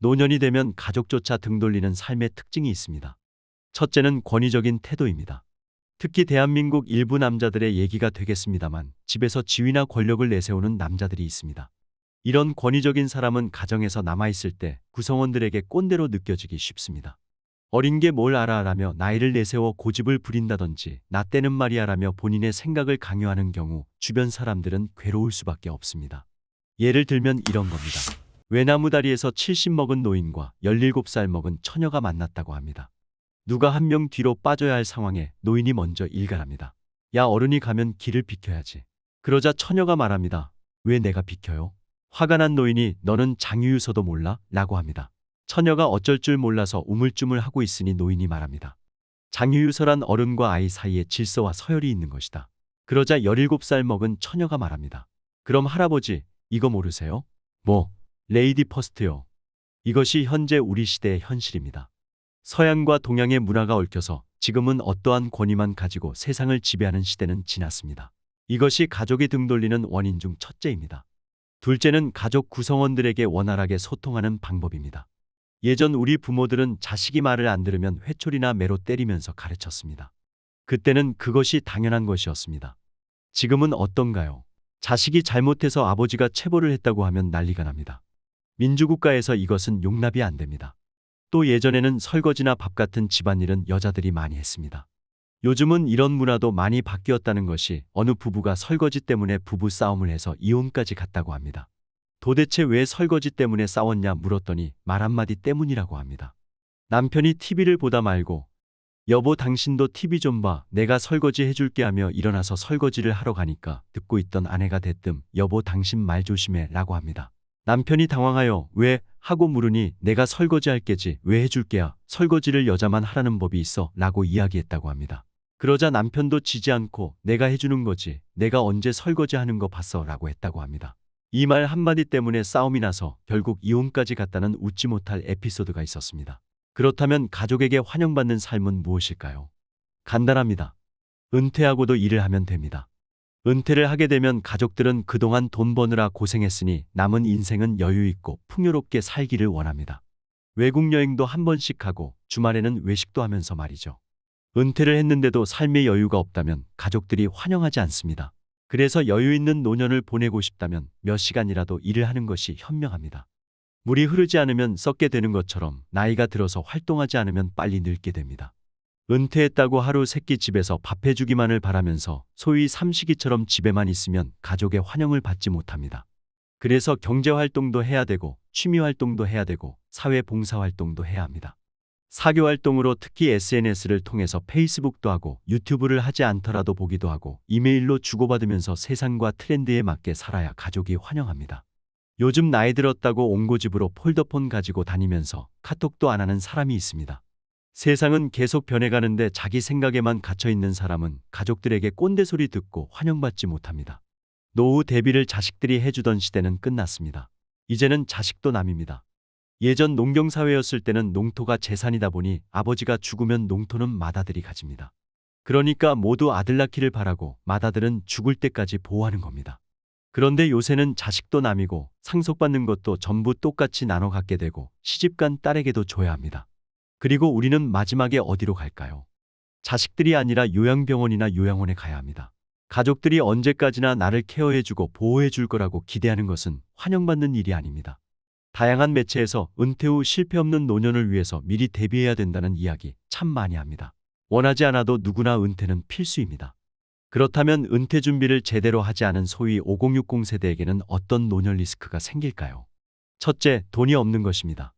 노년이 되면 가족조차 등 돌리는 삶의 특징이 있습니다. 첫째는 권위적인 태도입니다. 특히 대한민국 일부 남자들의 얘기가 되겠습니다만 집에서 지위나 권력을 내세우는 남자들이 있습니다. 이런 권위적인 사람은 가정에서 남아있을 때 구성원들에게 꼰대로 느껴지기 쉽습니다. 어린 게 뭘 알아라며 나이를 내세워 고집을 부린다든지 나 때는 말이야라며 본인의 생각을 강요하는 경우 주변 사람들은 괴로울 수밖에 없습니다. 예를 들면 이런 겁니다. 외나무다리에서 70 먹은 노인과 17살 먹은 처녀가 만났다고 합니다. 누가 한 명 뒤로 빠져야 할 상황에 노인이 먼저 일갈합니다. 야, 어른이 가면 길을 비켜야지. 그러자 처녀가 말합니다. 왜 내가 비켜요? 화가 난 노인이 너는 장유유서도 몰라? 라고 합니다. 처녀가 어쩔 줄 몰라서 우물쭈물하고 있으니 노인이 말합니다. 장유유서란 어른과 아이 사이에 질서와 서열이 있는 것이다. 그러자 17살 먹은 처녀가 말합니다. 그럼 할아버지, 이거 모르세요? 뭐? 레이디 퍼스트요. 이것이 현재 우리 시대의 현실입니다. 서양과 동양의 문화가 얽혀서 지금은 어떠한 권위만 가지고 세상을 지배하는 시대는 지났습니다. 이것이 가족이 등 돌리는 원인 중 첫째입니다. 둘째는 가족 구성원들에게 원활하게 소통하는 방법입니다. 예전 우리 부모들은 자식이 말을 안 들으면 회초리나 매로 때리면서 가르쳤습니다. 그때는 그것이 당연한 것이었습니다. 지금은 어떤가요? 자식이 잘못해서 아버지가 체벌을 했다고 하면 난리가 납니다. 민주국가에서 이것은 용납이 안 됩니다. 또 예전에는 설거지나 밥 같은 집안일은 여자들이 많이 했습니다. 요즘은 이런 문화도 많이 바뀌었다는 것이 어느 부부가 설거지 때문에 부부 싸움을 해서 이혼까지 갔다고 합니다. 도대체 왜 설거지 때문에 싸웠냐 물었더니 말 한마디 때문이라고 합니다. 남편이 TV를 보다 말고 여보 당신도 TV 좀 봐. 내가 설거지 해줄게 하며 일어나서 설거지를 하러 가니까 듣고 있던 아내가 대뜸 여보 당신 말 조심해 라고 합니다. 남편이 당황하여 왜? 하고 물으니 내가 설거지 할 게지 왜 해줄게야. 설거지를 여자만 하라는 법이 있어 라고 이야기했다고 합니다. 그러자 남편도 지지 않고 내가 해주는 거지. 내가 언제 설거지 하는 거 봤어 라고 했다고 합니다. 이 말 한마디 때문에 싸움이 나서 결국 이혼까지 갔다는 웃지 못할 에피소드가 있었습니다. 그렇다면 가족에게 환영받는 삶은 무엇일까요? 간단합니다. 은퇴하고도 일을 하면 됩니다. 은퇴를 하게 되면 가족들은 그동안 돈 버느라 고생했으니 남은 인생은 여유있고 풍요롭게 살기를 원합니다. 외국 여행도 한 번씩 하고 주말에는 외식도 하면서 말이죠. 은퇴를 했는데도 삶의 여유가 없다면 가족들이 환영하지 않습니다. 그래서 여유 있는 노년을 보내고 싶다면 몇 시간이라도 일을 하는 것이 현명합니다. 물이 흐르지 않으면 썩게 되는 것처럼 나이가 들어서 활동하지 않으면 빨리 늙게 됩니다. 은퇴했다고 하루 세끼 집에서 밥 해주기만을 바라면서 소위 삼식이처럼 집에만 있으면 가족의 환영을 받지 못합니다. 그래서 경제활동도 해야 되고 취미활동도 해야 되고 사회봉사활동도 해야 합니다. 사교활동으로 특히 SNS를 통해서 페이스북도 하고 유튜브를 하지 않더라도 보기도 하고 이메일로 주고받으면서 세상과 트렌드에 맞게 살아야 가족이 환영합니다. 요즘 나이 들었다고 옹고집으로 폴더폰 가지고 다니면서 카톡도 안 하는 사람이 있습니다. 세상은 계속 변해가는데 자기 생각에만 갇혀있는 사람은 가족들에게 꼰대 소리 듣고 환영받지 못합니다. 노후 대비를 자식들이 해주던 시대는 끝났습니다. 이제는 자식도 남입니다. 예전 농경사회였을 때는 농토가 재산이다 보니 아버지가 죽으면 농토는 맏아들이 가집니다. 그러니까 모두 아들 낳기를 바라고 맏아들은 죽을 때까지 보호하는 겁니다. 그런데 요새는 자식도 남이고 상속받는 것도 전부 똑같이 나눠 갖게 되고 시집간 딸에게도 줘야 합니다. 그리고 우리는 마지막에 어디로 갈까요? 자식들이 아니라 요양병원이나 요양원에 가야 합니다. 가족들이 언제까지나 나를 케어해주고 보호해줄 거라고 기대하는 것은 환영받는 일이 아닙니다. 다양한 매체에서 은퇴 후 실패 없는 노년을 위해서 미리 대비해야 된다는 이야기 참 많이 합니다. 원하지 않아도 누구나 은퇴는 필수입니다. 그렇다면 은퇴 준비를 제대로 하지 않은 소위 5060 세대에게는 어떤 노년 리스크가 생길까요? 첫째, 돈이 없는 것입니다.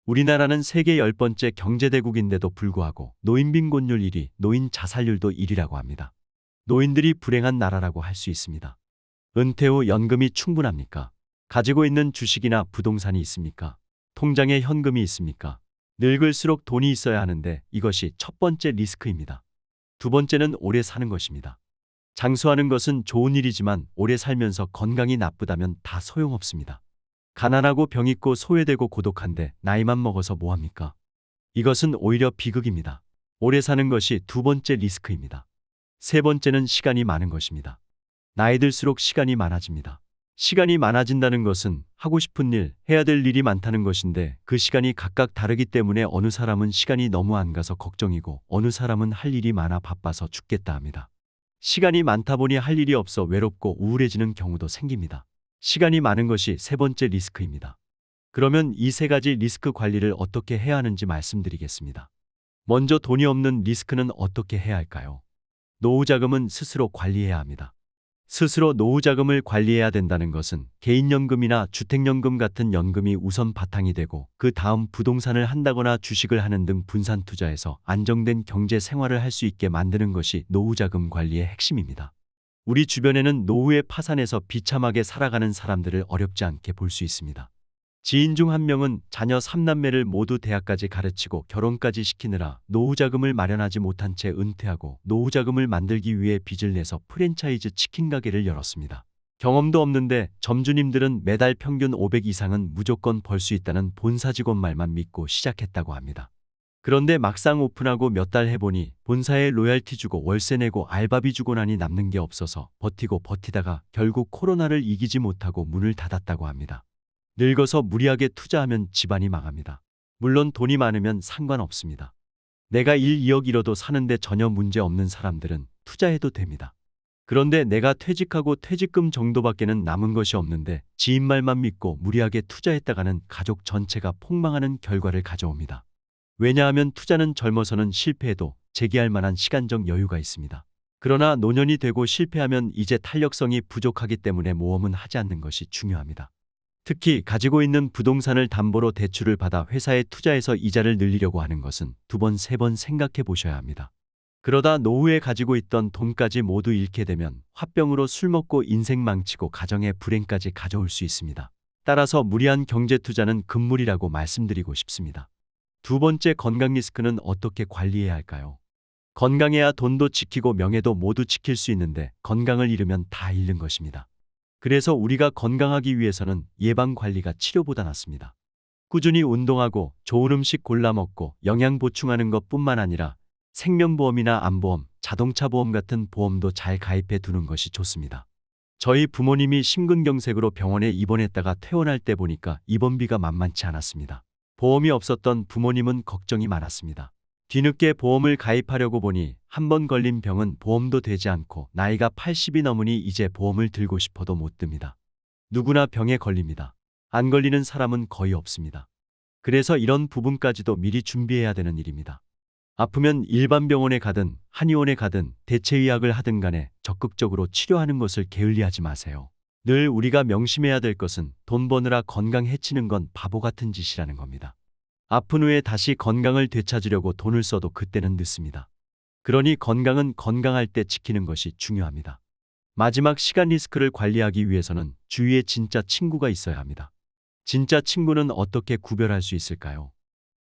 우리나라는 세계 10번째 경제대국인데도 불구하고 노인 빈곤율 1위, 노인 자살률도 1위라고 합니다. 노인들이 불행한 나라라고 할 수 있습니다. 은퇴 후 연금이 충분합니까? 가지고 있는 주식이나 부동산이 있습니까? 통장에 현금이 있습니까? 늙을수록 돈이 있어야 하는데 이것이 첫 번째 리스크입니다. 두 번째는 오래 사는 것입니다. 장수하는 것은 좋은 일이지만 오래 살면서 건강이 나쁘다면 다 소용없습니다. 가난하고 병 있고 소외되고 고독한데 나이만 먹어서 뭐합니까? 이것은 오히려 비극입니다. 오래 사는 것이 두 번째 리스크입니다. 세 번째는 시간이 많은 것입니다. 나이 들수록 시간이 많아집니다. 시간이 많아진다는 것은 하고 싶은 일, 해야 될 일이 많다는 것인데 그 시간이 각각 다르기 때문에 어느 사람은 시간이 너무 안 가서 걱정이고 어느 사람은 할 일이 많아 바빠서 죽겠다 합니다. 시간이 많다 보니 할 일이 없어 외롭고 우울해지는 경우도 생깁니다. 시간이 많은 것이 세 번째 리스크입니다. 그러면 이 세 가지 리스크 관리를 어떻게 해야 하는지 말씀드리겠습니다. 먼저 돈이 없는 리스크는 어떻게 해야 할까요? 노후 자금은 스스로 관리해야 합니다. 스스로 노후 자금을 관리해야 된다는 것은 개인연금이나 주택연금 같은 연금이 우선 바탕이 되고 그 다음 부동산을 한다거나 주식을 하는 등 분산 투자해서 안정된 경제 생활을 할 수 있게 만드는 것이 노후 자금 관리의 핵심입니다. 우리 주변에는 노후에 파산해서 비참하게 살아가는 사람들을 어렵지 않게 볼 수 있습니다. 지인 중 한 명은 자녀 3남매를 모두 대학까지 가르치고 결혼까지 시키느라 노후자금을 마련하지 못한 채 은퇴하고 노후자금을 만들기 위해 빚을 내서 프랜차이즈 치킨 가게를 열었습니다. 경험도 없는데 점주님들은 매달 평균 500 이상은 무조건 벌 수 있다는 본사 직원 말만 믿고 시작했다고 합니다. 그런데 막상 오픈하고 몇 달 해보니 본사에 로얄티 주고 월세 내고 알바비 주고 나니 남는 게 없어서 버티고 버티다가 결국 코로나를 이기지 못하고 문을 닫았다고 합니다. 늙어서 무리하게 투자하면 집안이 망합니다. 물론 돈이 많으면 상관없습니다. 내가 1, 2억 잃어도 사는데 전혀 문제 없는 사람들은 투자해도 됩니다. 그런데 내가 퇴직하고 퇴직금 정도밖에는 남은 것이 없는데 지인 말만 믿고 무리하게 투자했다가는 가족 전체가 폭망하는 결과를 가져옵니다. 왜냐하면 투자는 젊어서는 실패해도 재기할 만한 시간적 여유가 있습니다. 그러나 노년이 되고 실패하면 이제 탄력성이 부족하기 때문에 모험은 하지 않는 것이 중요합니다. 특히 가지고 있는 부동산을 담보로 대출을 받아 회사에 투자해서 이자를 늘리려고 하는 것은 2번, 3번 생각해 보셔야 합니다. 그러다 노후에 가지고 있던 돈까지 모두 잃게 되면 화병으로 술 먹고 인생 망치고 가정의 불행까지 가져올 수 있습니다. 따라서 무리한 경제 투자는 금물이라고 말씀드리고 싶습니다. 두 번째, 건강 리스크는 어떻게 관리해야 할까요? 건강해야 돈도 지키고 명예도 모두 지킬 수 있는데 건강을 잃으면 다 잃는 것입니다. 그래서 우리가 건강하기 위해서는 예방관리가 치료보다 낫습니다. 꾸준히 운동하고 좋은 음식 골라 먹고 영양 보충하는 것뿐만 아니라 생명보험이나 암보험, 자동차 보험 같은 보험도 잘 가입해 두는 것이 좋습니다. 저희 부모님이 심근경색으로 병원에 입원했다가 퇴원할 때 보니까 입원비가 만만치 않았습니다. 보험이 없었던 부모님은 걱정이 많았습니다. 뒤늦게 보험을 가입하려고 보니 한 번 걸린 병은 보험도 되지 않고 나이가 80이 넘으니 이제 보험을 들고 싶어도 못 듭니다. 누구나 병에 걸립니다. 안 걸리는 사람은 거의 없습니다. 그래서 이런 부분까지도 미리 준비해야 되는 일입니다. 아프면 일반 병원에 가든 한의원에 가든 대체의학을 하든 간에 적극적으로 치료하는 것을 게을리하지 마세요. 늘 우리가 명심해야 될 것은 돈 버느라 건강 해치는 건 바보 같은 짓이라는 겁니다. 아픈 후에 다시 건강을 되찾으려고 돈을 써도 그때는 늦습니다. 그러니 건강은 건강할 때 지키는 것이 중요합니다. 마지막, 시간 리스크를 관리하기 위해서는 주위에 진짜 친구가 있어야 합니다. 진짜 친구는 어떻게 구별할 수 있을까요?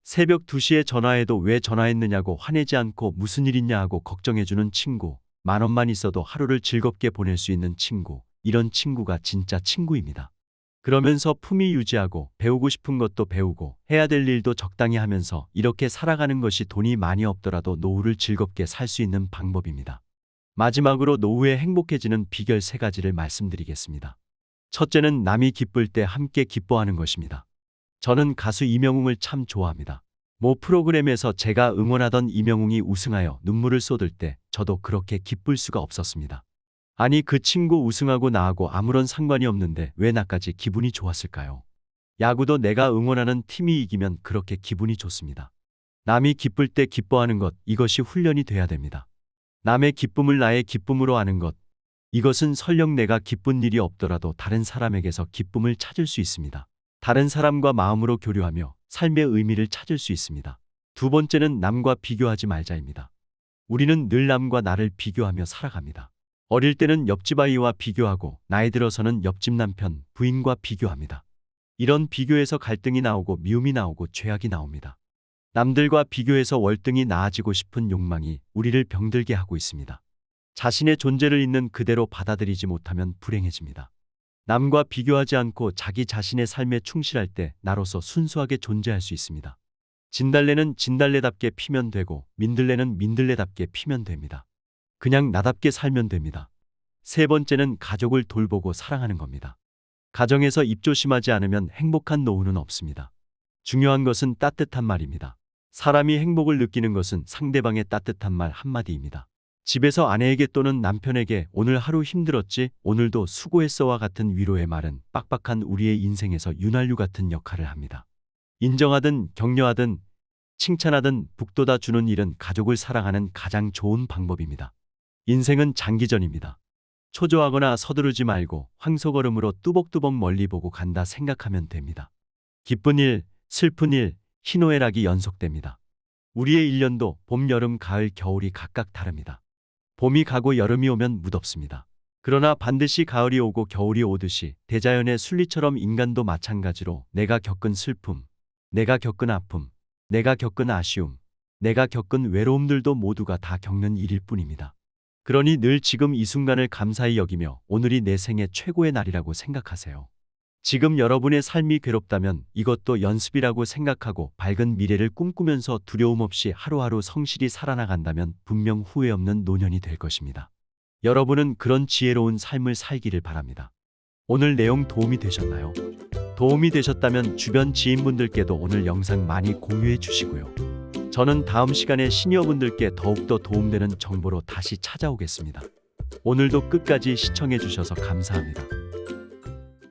새벽 2시에 전화해도 왜 전화했느냐고 화내지 않고 무슨 일 있냐 하고 걱정해주는 친구, 10,000원만 있어도 하루를 즐겁게 보낼 수 있는 친구, 이런 친구가 진짜 친구입니다. 그러면서 품위 유지하고 배우고 싶은 것도 배우고 해야 될 일도 적당히 하면서 이렇게 살아가는 것이 돈이 많이 없더라도 노후를 즐겁게 살 수 있는 방법입니다. 마지막으로 노후에 행복해지는 비결 3가지를 말씀드리겠습니다. 첫째는 남이 기쁠 때 함께 기뻐하는 것입니다. 저는 가수 이명웅을 참 좋아합니다. 모 프로그램에서 제가 응원하던 이명웅이 우승하여 눈물을 쏟을 때 저도 그렇게 기쁠 수가 없었습니다. 아니, 그 친구 우승하고 나하고 아무런 상관이 없는데 왜 나까지 기분이 좋았을까요? 야구도 내가 응원하는 팀이 이기면 그렇게 기분이 좋습니다. 남이 기쁠 때 기뻐하는 것, 이것이 훈련이 돼야 됩니다. 남의 기쁨을 나의 기쁨으로 아는 것, 이것은 설령 내가 기쁜 일이 없더라도 다른 사람에게서 기쁨을 찾을 수 있습니다. 다른 사람과 마음으로 교류하며 삶의 의미를 찾을 수 있습니다. 두 번째는 남과 비교하지 말자입니다. 우리는 늘 남과 나를 비교하며 살아갑니다. 어릴 때는 옆집 아이와 비교하고 나이 들어서는 옆집 남편, 부인과 비교합니다. 이런 비교에서 갈등이 나오고 미움이 나오고 죄악이 나옵니다. 남들과 비교해서 월등히 나아지고 싶은 욕망이 우리를 병들게 하고 있습니다. 자신의 존재를 있는 그대로 받아들이지 못하면 불행해집니다. 남과 비교하지 않고 자기 자신의 삶에 충실할 때 나로서 순수하게 존재할 수 있습니다. 진달래는 진달래답게 피면 되고 민들레는 민들레답게 피면 됩니다. 그냥 나답게 살면 됩니다. 세 번째는 가족을 돌보고 사랑하는 겁니다. 가정에서 입조심하지 않으면 행복한 노후는 없습니다. 중요한 것은 따뜻한 말입니다. 사람이 행복을 느끼는 것은 상대방의 따뜻한 말 한마디입니다. 집에서 아내에게 또는 남편에게 오늘 하루 힘들었지, 오늘도 수고했어와 같은 위로의 말은 빡빡한 우리의 인생에서 윤활유 같은 역할을 합니다. 인정하든 격려하든 칭찬하든 북돋아 주는 일은 가족을 사랑하는 가장 좋은 방법입니다. 인생은 장기전입니다. 초조하거나 서두르지 말고 황소걸음으로 뚜벅뚜벅 멀리 보고 간다 생각하면 됩니다. 기쁜 일, 슬픈 일, 희노애락이 연속됩니다. 우리의 1년도 봄, 여름, 가을, 겨울이 각각 다릅니다. 봄이 가고 여름이 오면 무덥습니다. 그러나 반드시 가을이 오고 겨울이 오듯이 대자연의 순리처럼 인간도 마찬가지로 내가 겪은 슬픔, 내가 겪은 아픔, 내가 겪은 아쉬움, 내가 겪은 외로움들도 모두가 다 겪는 일일 뿐입니다. 그러니 늘 지금 이 순간을 감사히 여기며 오늘이 내 생애 최고의 날이라고 생각하세요. 지금 여러분의 삶이 괴롭다면 이것도 연습이라고 생각하고 밝은 미래를 꿈꾸면서 두려움 없이 하루하루 성실히 살아나간다면 분명 후회 없는 노년이 될 것입니다. 여러분은 그런 지혜로운 삶을 살기를 바랍니다. 오늘 내용 도움이 되셨나요? 도움이 되셨다면 주변 지인분들께도 오늘 영상 많이 공유해 주시고요. 저는 다음 시간에 시니어분들께 더욱더 도움되는 정보로 다시 찾아오겠습니다. 오늘도 끝까지 시청해 주셔서 감사합니다.